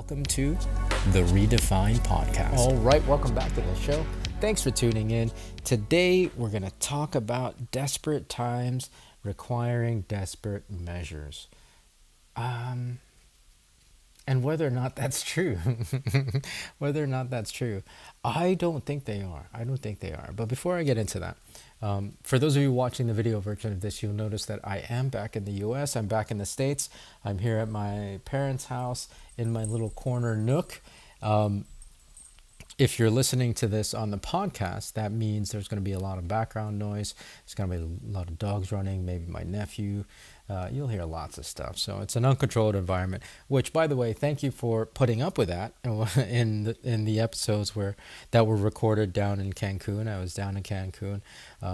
welcome to the Redefined Podcast. All right, welcome back to the show. Thanks for tuning in. Today, we're going to talk about desperate times requiring desperate measures. And whether or not that's true. I don't think they are. But before I get into that, for those of you watching the video version of this, you'll notice that I am back in the US. I'm back in the States. I'm here at my parents' house in my little corner nook. If you're listening to this on the podcast, that means there's going to be a lot of background noise. There's going to be a lot of dogs running, maybe my nephew. You'll hear lots of stuff. So it's an uncontrolled environment, which, by the way, thank you for putting up with that in the episodes that were recorded down in Cancun. I was down in Cancun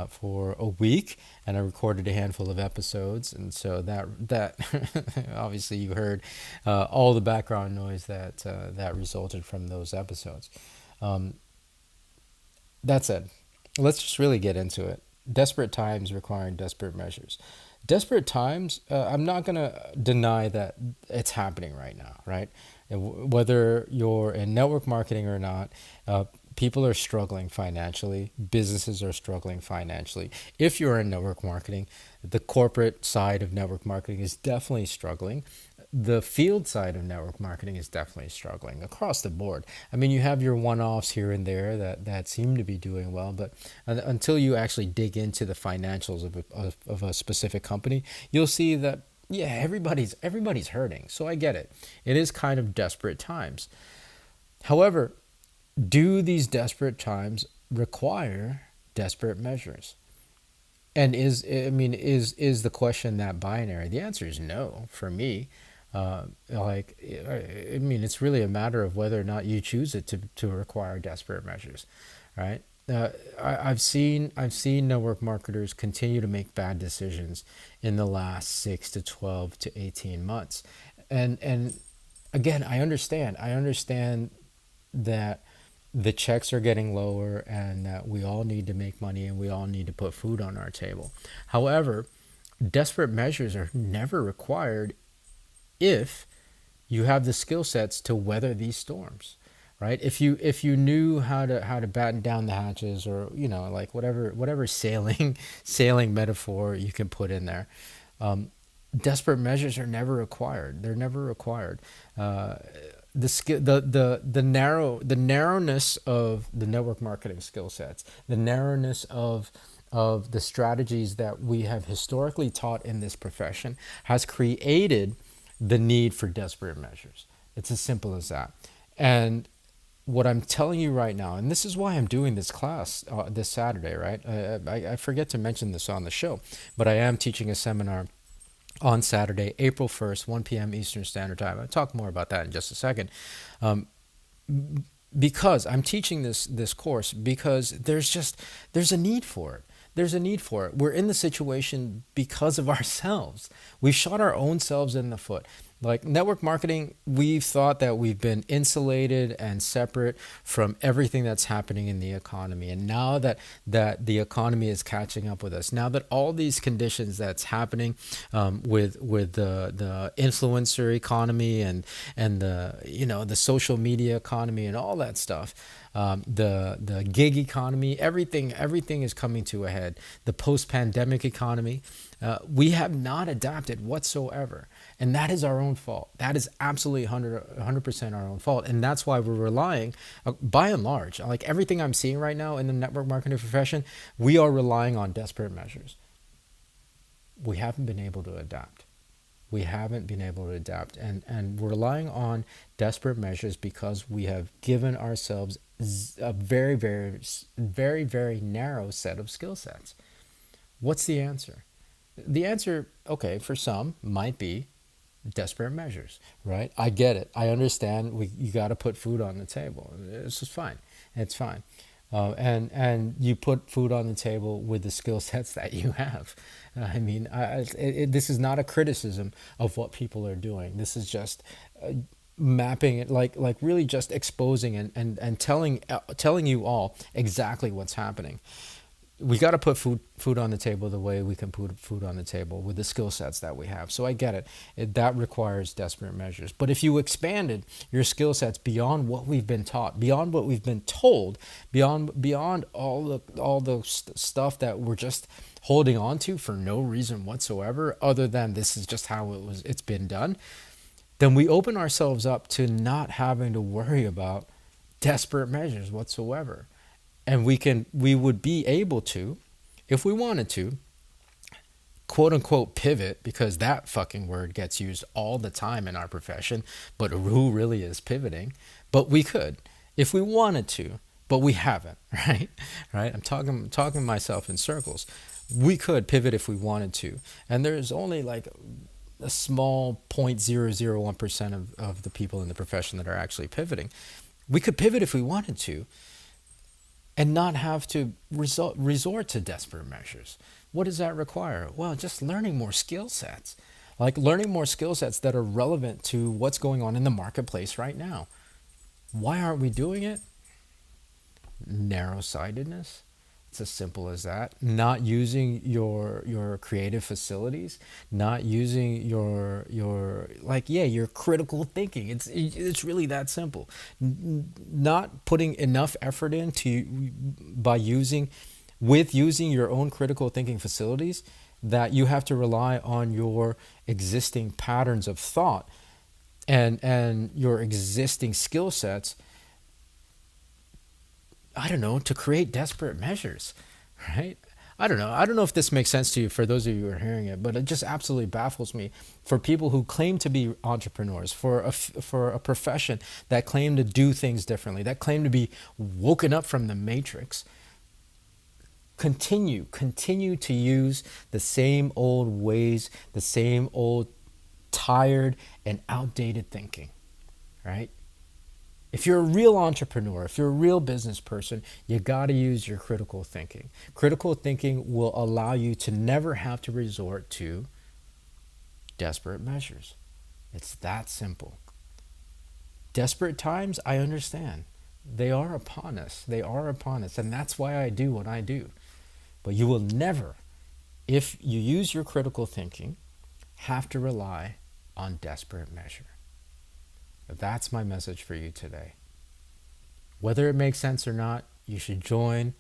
for a week, and I recorded a handful of episodes. And so that obviously you heard all the background noise that resulted from those episodes. That said, let's just really get into it. Desperate times requiring desperate measures. Desperate times, I'm not going to deny that it's happening right now, right? Whether you're in network marketing or not, people are struggling financially. Businesses are struggling financially. If you're in network marketing, the corporate side of network marketing is definitely struggling. The field side of network marketing is definitely struggling across the board. I mean, you have your one-offs here and there that seem to be doing well, but until you actually dig into the financials of a specific company, you'll see that, yeah, everybody's hurting. So I get it. It is kind of desperate times. However, do these desperate times require desperate measures? And is the question that binary? The answer is no for me. It's really a matter of whether or not you choose it to require desperate measures, right? I've seen network marketers continue to make bad decisions in the last 6 to 12 to 18 months, and again, I understand that the checks are getting lower and that we all need to make money and we all need to put food on our table. However, desperate measures are never required if you have the skill sets to weather these storms, right? If you knew how to batten down the hatches, or like whatever sailing metaphor you can put in there, desperate measures are never required. They're never required. The narrowness of the network marketing skill sets, the narrowness of the strategies that we have historically taught in this profession has created the need for desperate measures. It's as simple as that. And what I'm telling you right now, and this is why I'm doing this class this Saturday, right? I forget to mention this on the show, but I am teaching a seminar on Saturday, April 1st, 1 p.m. Eastern Standard Time. I'll talk more about that in just a second. Because I'm teaching this course because there's a need for it. There's a need for it. We're in the situation because of ourselves. We've shot our own selves in the foot. Like network marketing, we've thought that we've been insulated and separate from everything that's happening in the economy. And now that the economy is catching up with us, now that all these conditions that's happening with the influencer economy and the social media economy and all that stuff, the gig economy, everything is coming to a head. The post-pandemic economy, we have not adapted whatsoever, and that is our own fault. That is absolutely 100% our own fault, and that's why we're relying, by and large, like everything I'm seeing right now in the network marketing profession, we are relying on desperate measures. We haven't been able to adapt. And we're relying on desperate measures because we have given ourselves a very, very, very, very narrow set of skill sets. What's the answer? The answer, okay, for some might be desperate measures, right? I get it. I understand you got to put food on the table. This is fine. It's fine. And you put food on the table with the skill sets that you have. This is not a criticism of what people are doing. This is just mapping it, like really just exposing and telling you all exactly what's happening. we got to put food on the table the way we can put food on the table with the skill sets that we have. So I get it. That requires desperate measures. But if you expanded your skill sets beyond what we've been taught, beyond what we've been told, beyond all the stuff that we're just holding on to for no reason whatsoever, other than this is just how it's been done, then we open ourselves up to not having to worry about desperate measures whatsoever. And we would be able to, if we wanted to, quote unquote pivot, because that fucking word gets used all the time in our profession, but who really is pivoting? But we could, if we wanted to, but we haven't, right? Right? I'm talking myself in circles. We could pivot if we wanted to. And there's only like a small 0.001% of the people in the profession that are actually pivoting. We could pivot if we wanted to, and not have to resort to desperate measures. What does that require? Well, just learning more skill sets, like learning more skill sets that are relevant to what's going on in the marketplace right now. Why aren't we doing it? Narrow-sightedness. It's as simple as that. Not using your creative facilities, not using your critical thinking. It's really that simple. Not putting enough effort into using your own critical thinking facilities, that you have to rely on your existing patterns of thought and your existing skill sets, I don't know, to create desperate measures, right? I don't know if this makes sense to you, for those of you who are hearing it, but it just absolutely baffles me for people who claim to be entrepreneurs, for a profession that claim to do things differently, that claim to be woken up from the matrix. Continue to use the same old ways, the same old tired and outdated thinking, right? If you're a real entrepreneur, if you're a real business person, you got to use your critical thinking. Critical thinking will allow you to never have to resort to desperate measures. It's that simple. Desperate times, I understand. They are upon us. And that's why I do what I do. But you will never, if you use your critical thinking, have to rely on desperate measure. That's my message for you today. Whether it makes sense or not, you should join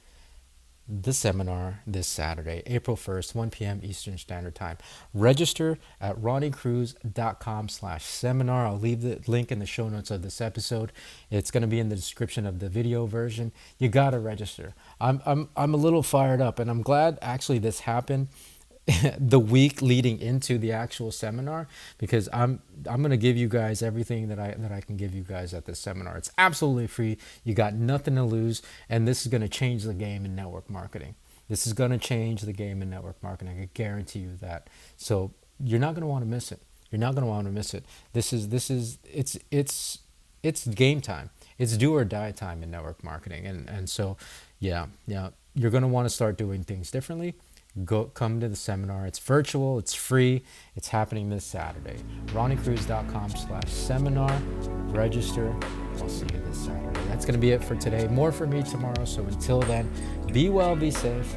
the seminar this Saturday, April 1st, 1 p.m. Eastern Standard Time. Register at ronniecruz.com/seminar. I'll leave the link in the show notes of this episode. It's going to be in the description of the video version. You got to register. I'm a little fired up, and I'm glad actually this happened the week leading into the actual seminar, because I'm going to give you guys everything that I can give you guys at this seminar. It's absolutely free. You got nothing to lose, and this is going to change the game in network marketing. This is going to change the game in network marketing. I can guarantee you that. So you're not going to want to miss it. It's game time. It's do or die time in network marketing. And so, yeah, you're going to want to start doing things differently. Come to the seminar. It's virtual. It's free. It's happening this Saturday. ronniecruz.com/seminar. Register. I'll see you this Saturday. That's going to be it for today. More for me tomorrow. So until then, be well, be safe.